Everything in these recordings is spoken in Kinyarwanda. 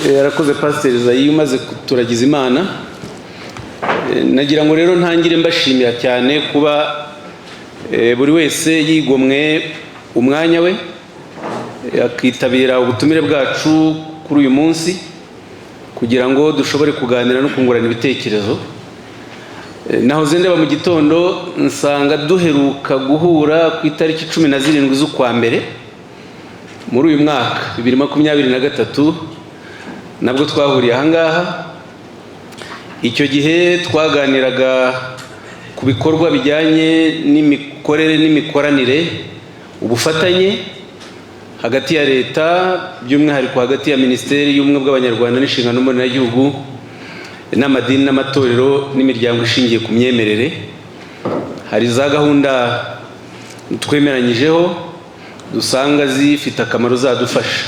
yarakoze Pasiteri Zayi umaze kuturagiza Imana. Nagira ngo rero ntangire mbashimira cyane kuba buri wese yigomwe umwanya we akitabira ubutumire bwacu kuri uyu munsi kugira ngo dushobore kuganira no kungurana ibitekerezo. Nahoze ndeba mu gitondo nsanga duheruka guhura ku itariki 17 z'ukwa mbere muri uyu mwaka 2023, nabwo twahuriye ahangaha. Icyo gihe twaganiraga ku bikorwa bijyanye n'imikorere n'imikoranire, ubufatanye hagati ya leta, by'umwihariko hagati ya Minisiteri y'Ubumwe bw'Abanyarwanda n'Inshingano Mboneragihugu n'amadini n'amatorero n'imiryango ishingiye ku myemerere. Hari za gahunda twemeranyijeho dusanga zifite akamaro zadufasha.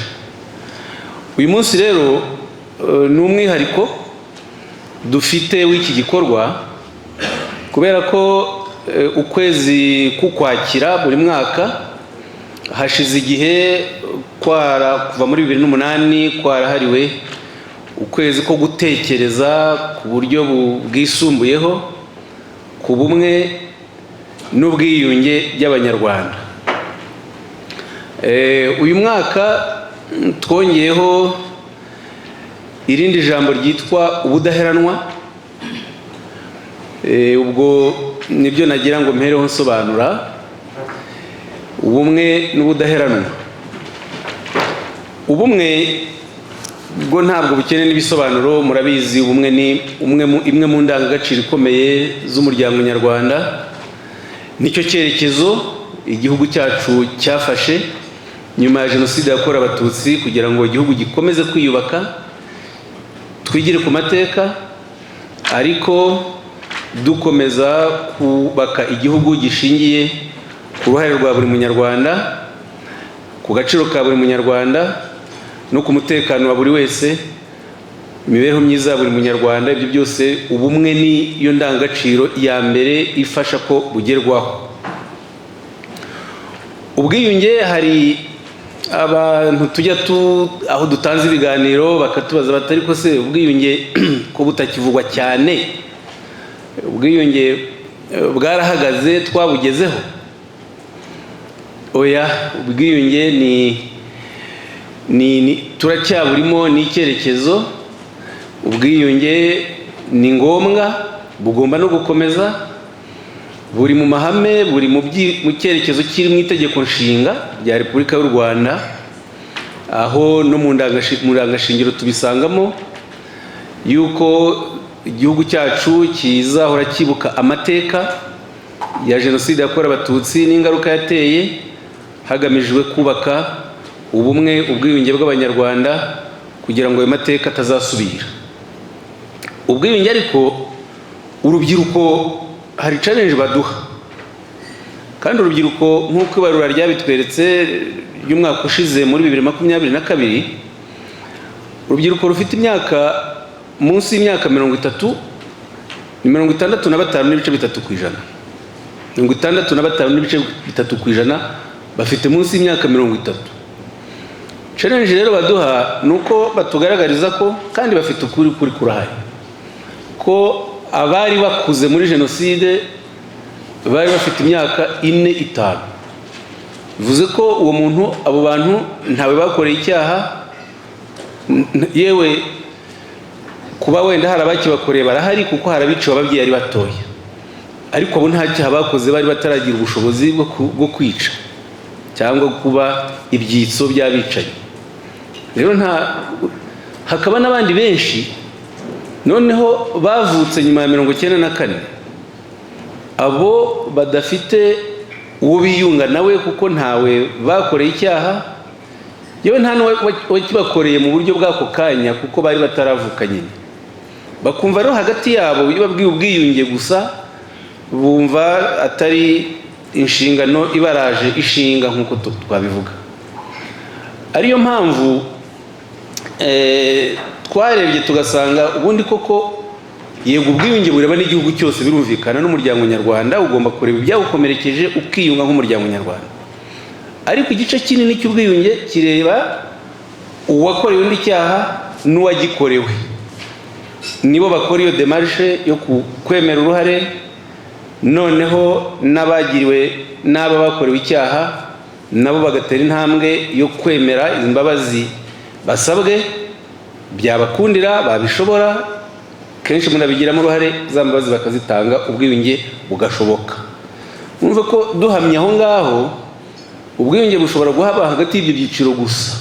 Uyu munsi rero ni umwihariko dufite w'iki gikorwa kubera ko ukwezi k'Ukwakira buri mwaka hashize igihe kuva muri 2008 kwarahariwe ukwezi ko gutekereza ku buryo bwisumbuyeho ku bumwe n'ubwiyunge by'Abanyarwanda. Uyu mwaka twongeyeho irindi jambo ryitwa ubudaheranwa. Ubwo nibyo nagira ngo mpereho nsobanura ubumwe n'ubudaheranwa. Ubumwe bwo ntabwo bukeneye n'ibisobanuro, murabizi ubumwe ni imwe mu ndangagaciro ikomeye z'umuryango nyarwanda. Nicyo cyerekezo igihugu cyacu cyafashe nyuma ya Jenoside yakorewe Abatutsi kugira ngo igihugu gikomeze kwiyubaka, twigire ku mateka, ariko dukomeza kubaka igihugu gishingiye ku ruhare rwa buri munyarwanda, ku gaciro ka buri munyarwanda no ku mutekano wa buri wese, imibereho myiza ya buri munyarwanda. Ibyo byose ubumwe ni yo ndangagaciro ya mbere ifasha ko bugerwaho. Ubwiyunge, hari abantu tujya aho dutanze ibiganiro bakatubaza batari ko se ubwiyunge ko butakivugwa cyane, ubwiyunge bwarahagaze twabugezeho? Oya, ubwiyunge ni turacyaburimo, ni icyerekezo. Ubwiyunge ni ngombwa, bugomba no gukomeza, buri mu mahame, buri mu cyerekezo kiri mu itegeko nshinga rya Repubulika y'u Rwanda, aho no mu ndangashingiro tubisangamo yuko igihugu cyacu kizahora kibuka amateka ya Jenoside yakorewe Abatutsi n'ingaruka yateye, hagamijwe kubaka ubumwe, ubwiyunge bw'Abanyarwanda kugira ngo ayo mateka atazasubira. Ubwiyunge ariko urubyiruko hari challenge baduha, kandi urubyiruko nk'uko ibarura ryabitweretse y'umwaka ushize muri 2022, urubyiruko rufite imyaka munsi y'imyaka 30 ni 65.3%. 65.3% bafite munsi y'imyaka 30. Challenge rero baduha nuko batugaragariza ko kandi bafite ukuri kurahari ko abari bakuze muri Jenoside bari bafite imyaka 4-5. Bivuze ko uwo muntu, abo bantu ntawe bakoreye icyaha, yewe kuba wenda hari abakibakoreye barahari kuko harabiciwe ababyeyi ari batoya, ariko abo nta cyaha bakoze, bari bataragira ubushobozi bwo kwica cyangwa kuba ibyitso by'abicaye. Rero hakaba n'abandi benshi noneho bavutse nyuma ya 1994, abo badafite uwo biyunga nawe kuko ntawe bakoreye icyaha, yewe nta wakibakoreye mu buryo bw'ako kanya kuko bari bataravuka nyine. Bakumva rero hagati yabo iyo babwiye ubwiyunge gusa bumva atari inshingano ibaraje ishinga nk'uko twabivuga. Ariyo mpamvu twarebye tugasanga ubundi koko yego ubwiyunge bureba n'igihugu cyose, birumvikana n'umuryango nyarwanda ugomba kureba ibyawukomerekeje ukiyunga nk'umuryango nyarwanda, ariko igice kinini cy'ubwiyunge kireba uwakorewe undi cyaha n'uwagikorewe, nibo bakora iyo démarche yo kwemera uruhare, noneho n'abagiriwe n'aba bakorewe icyaha nabo bagatera intambwe yo kwemera imbabazi basabwe, byabakundira babishobora kenshi munabigiramo uruhare, za mbabazi bakazitanga, ubwiyunge bugashoboka. Mwumve ko duhamye aho ngaho ubwiyunge bushobora guhaba hagati y'ibyo byiciro gusa.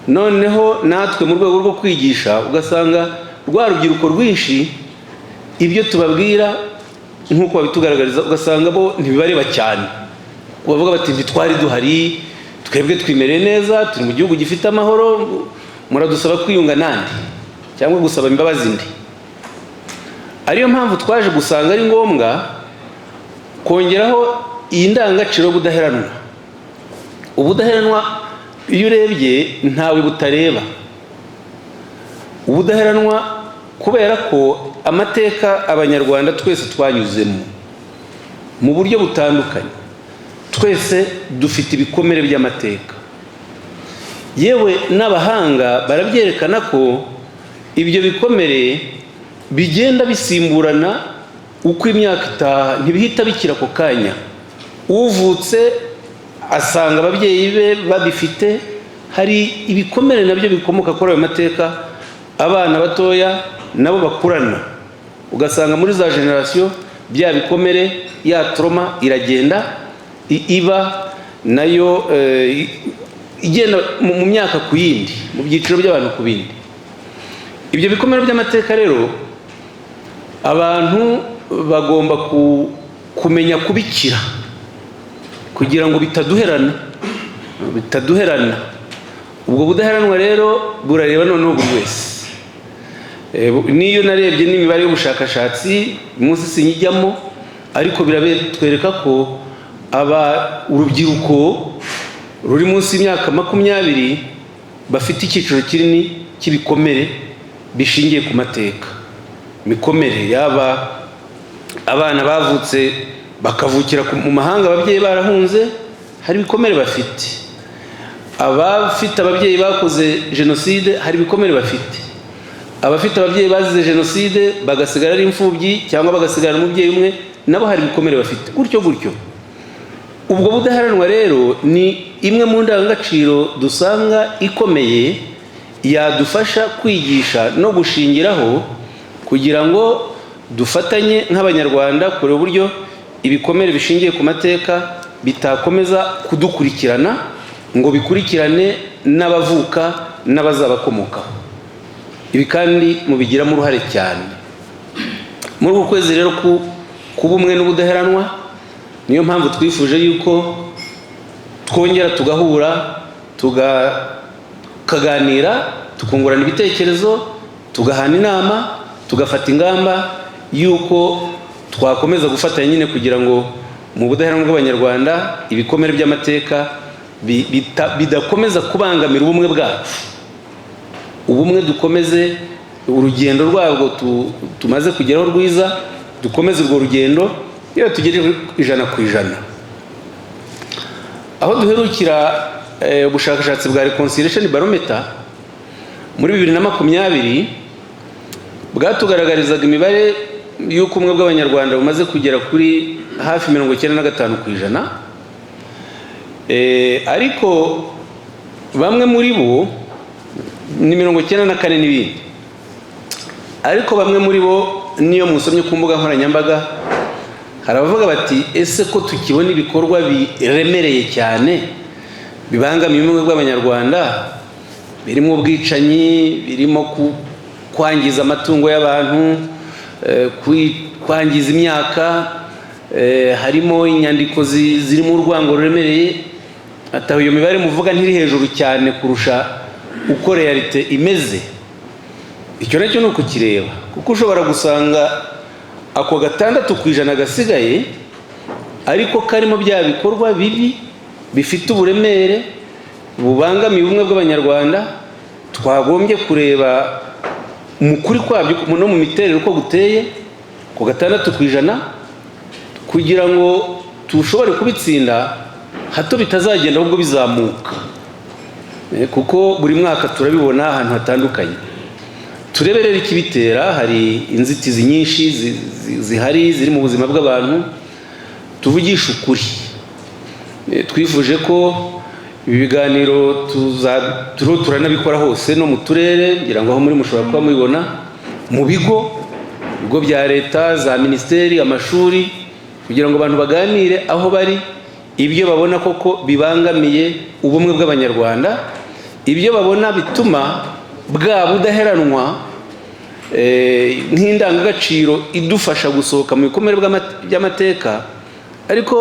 Noneho natwe mu rwego rwo kwigisha ugasanga rwa rubyiruko rwinshi ibyo tubabwira nk'uko babitugaragariza ugasanga bo ntibibareba cyane, bavuga bati ntitwari duhari, twebwe twimereye neza, turi mu gihugu gifite amahoro, muradusaba kwiyunga nande cyangwa gusaba imbabazi ndi. Ariyo mpamvu twaje gusanga ari ngombwa kongeraho iyi ndangagaciro y'ubudaheranwa. Ubudaheranwa iyo urebye ntawe butareba. Ubudaheranwa kubera ko amateka abanyarwanda twese twanyuzemo mu buryo butandukanye, twese dufite ibikomere by'amateka. Yewe n'abahanga barabyerekana ko ibyo bikomere bigenda bisimburana uko imyaka itaha, ntibihita bikira ako kanya. Uvutse asanga ababyeyi be babifite, hari ibikomere nabyo bikomoka kuri ayo mateka. Abana batoya nabo bakurana, ugasanga muri za generation bya bikomere, ya trauma iragenda iba nayo igenda mu myaka ku yindi, mu byiciro by'abantu ku bindi. Ibyo bikomere by'amateka rero abantu bagomba kumenya kubikira kugira ngo bitaduherana. Ubwo budaheranwa rero burareba noneho buri wese. Niyo narebye n'imibare y'ubushakashatsi munsi sinyijyamo, ariko birabetwereka ko urubyiruko ruri munsi y'imyaka 20 bafite icyiciro kinini cy'ibikomere bishingiye ku mateka. Mikomere yaba abana bavutse bakavukira mu mahanga, ababyeyi barahunze, hari ibikomere bafite. Abafite ababyeyi bakoze jenoside, hari ibikomere bafite. Abafite ababyeyi bazize jenoside bagasigara ari imfubyi cyangwa bagasigara umubyeyi umwe, nabo hari ibikomere bafite, gutyo gutyo. Ubwo budaheranwa rero ni imwe mu ndangagaciro dusanga ikomeye yadufasha kwigisha no gushingiraho kugira ngo dufatanye nk'abanyarwanda kureba uburyo ibikomere bishingiye ku mateka bitakomeza kudukurikirana ngo bikurikirane n'abavuka n'abazabakomokaho. Ibi kandi mubigiramo uruhare cyane. Muri uku kwezi rero kubumwe n'ubudaheranwa, niyo mpamvu twifuje yuko twongera tugahura, tukaganira, tukungurana ibitekerezo, tugahana inama, tugafata ingamba yuko twakomeza gufatanya nyine kugira ngo mu budaheranwa bw'abanyarwanda ibikomere by'amateka bidakomeza kubangamira ubumwe bwacu. Ubumwe dukomeze urugendo rwabwo tumaze kugeraho rwiza, dukomeze urwo rugendo iyo tugere 100%. Aho duherukira ubushakashatsi bwa reconciliation barometer muri 2020 bwatugaragarizaga imibare y'uko ubumwe bw'abanyarwanda bumaze kugera kuri hafi 95%. Ariko bamwe muri bo ni 94 n'ibindi. Ariko bamwe muri bo niyo musomye ku mbuga nkoranyambaga hari abavuga bati ese ko tukibona ibikorwa biremereye cyane bibangamiye ubumwe bw'abanyarwanda, birimo ubwicanyi, birimo kwangiza amatungo y'abantu, kwangiza imyaka, harimo inyandiko zirimo urwango ruremereye, ataho iyo mibare muvuga ntiri hejuru cyane kurusha uko realite imeze. Icyo nacyo ni ukukireba, kuko ushobora gusanga ako 6% gasigaye ariko karimo bya bikorwa bibi bifite uburemere bubangamiye ubumwe bw'abanyarwanda. Twagombye kureba umukuri kwabyo no mu miterere uko guteye ku 6% kugira ngo tushobore kubitsinda, hato bitazagenda ahubwo bizamuka. kuko buri mwaka turabibona ahantu hatandukanye. Tureberera ikibitera, hari inzitizi nyinshi zihari ziri mu buzima bw'abantu. Tuvugisha ukuri, twifuje ko ibi biganiro turanabikora hose no mu turere, ngira ngo aho muri mushobora kuba mubibona, mu bigo bya leta, za ministeri, amashuri, kugira ngo abantu baganire aho bari ibyo babona koko bibangamiye ubumwe bw'Abanyarwanda, ibyo babona bituma bwa budaheranwa nk'indangagaciro idufasha gusohoka mu bikomere by'amateka, ariko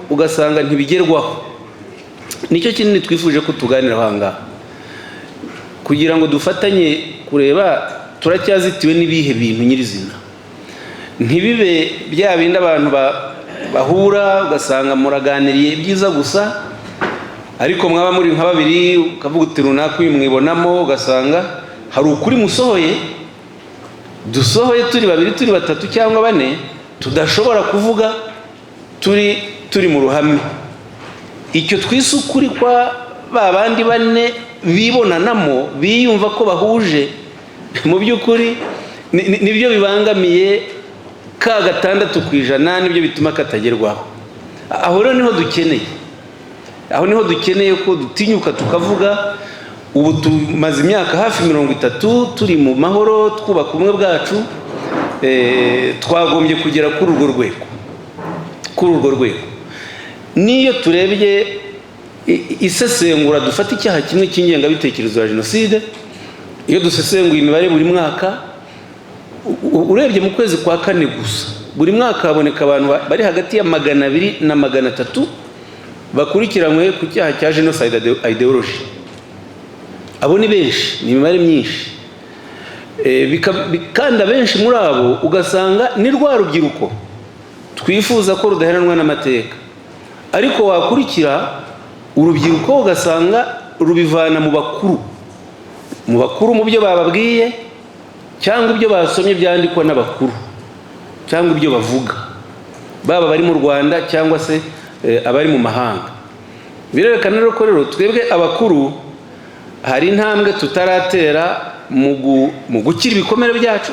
ugasanga ntibigerwaho. Nicyo kinini twifuje ko tuganira ahangaha, kugira ngo dufatanye kureba turacyazitiwe n'ibihe bintu nyirizina. Ntibibe bya bindi abantu bahura ugasanga muraganiriye byiza gusa, ariko mwaba muri nka babiri ukavuga uti runaka uyu mwibonamo, ugasanga hari ukuri musohoye, dusohoye turi babiri, turi batatu cyangwa bane, tudashobora kuvuga turi mu ruhame. Icyo twise ukuri kwa ba bandi bane bibonanamo, biyumva ko bahuje, mu by'ukuri nibyo bibangamiye ka 6%, nibyo bituma katagerwaho. Aho rero niho dukeneye ko dutinyuka tukavuga. Ubu tumaze imyaka hafi 30 turi mu mahoro, twubaka ubumwe bwacu. Twagombye kugera kuri urwo rwego. Niyo turebye isesengura, dufata icyaha kimwe cy'ingengabitekerezo ya jenoside, iyo dusesenguye imibare buri mwaka, urebye mu kwezi kwa 4 gusa, buri mwaka haboneka abantu bari hagati ya 200 na 300 bakurikiranywe ku cyaha cya genocide ideology. Abo ni benshi, ni imibare myinshi. Bikanda benshi muri abo ugasanga ni rwa rubyiruko twifuza ko rudaheranwa n'amateka, ariko wakurikira urubyiruko ugasanga rubivana mu bakuru mu byo bababwiye, cyangwa ibyo basomye byandikwa n'abakuru, cyangwa ibyo bavuga, baba bari mu Rwanda cyangwa se abari mu mahanga. Birerekana rero ko twebwe abakuru hari intambwe tutaratera mu gukira ibikomere byacu,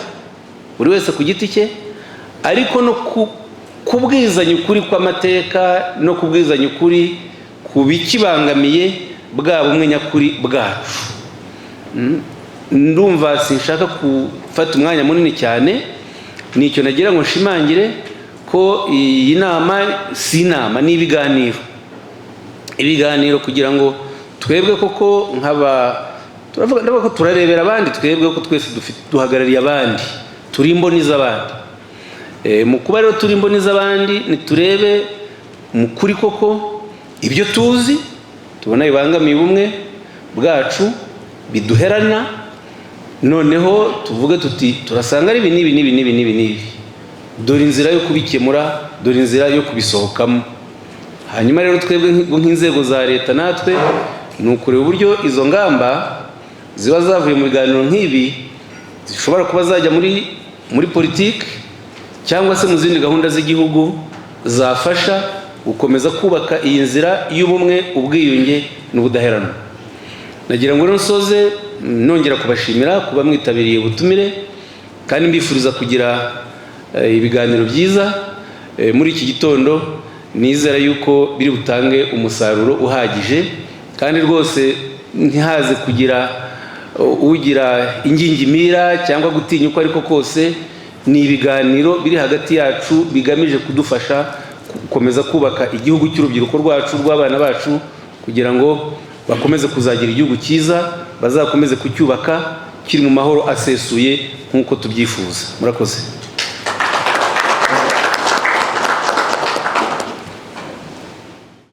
buri wese ku giti cye, ariko no kubwizanya ukuri kw'amateka, no kubwizanya ukuri ku bikibangamiye bwa bumwe nyakuri bwacu. Ndumva sinshaka gufata umwanya munini cyane, nicyo nagira ngo nshimangire ko iyi nama si inama, ni ibiganiro kugira ngo twebwe koko ndavuga ko turarebera abandi, twebwe ko twese duhagarariye abandi, turi imboni z'abandi. Mu kuba rero turi imboni z'abandi, niturebe mu kuri koko ibyo tuzi tubona bibangamiye ubumwe bwacu, biduherana, noneho tuvuge tuti turasanga ari ibi, dore inzira yo kubikemura, dore inzira yo kubisohokamo. Hanyuma rero twebwe nk'inzego za leta, natwe ni ukureba uburyo izo ngamba ziba zavuye mu biganiro nk'ibi zishobora kuba zajya muri politiki cyangwa se mu zindi gahunda z'igihugu zafasha gukomeza kubaka iyi nzira y'ubumwe, ubwiyunge n'ubudaheranwa. Nagira ngo nsoze nongera kubashimira kuba mwitabiriye ubutumire, kandi mbifuriza kugira ibiganiro byiza muri iki gitondo. Nizera yuko biri butange umusaruro uhagije, kandi rwose ntihaze kugira ugira ingingimira cyangwa gutinya uko ariko kose. Ni ibiganiro biri hagati yacu bigamije kudufasha gukomeza kubaka igihugu cy'urubyiruko rwacu, rw'abana bacu, kugira ngo bakomeze kuzagira igihugu cyiza, bazakomeze kucyubaka kiri mu mahoro asesuye nk'uko tubyifuza. Murakoze.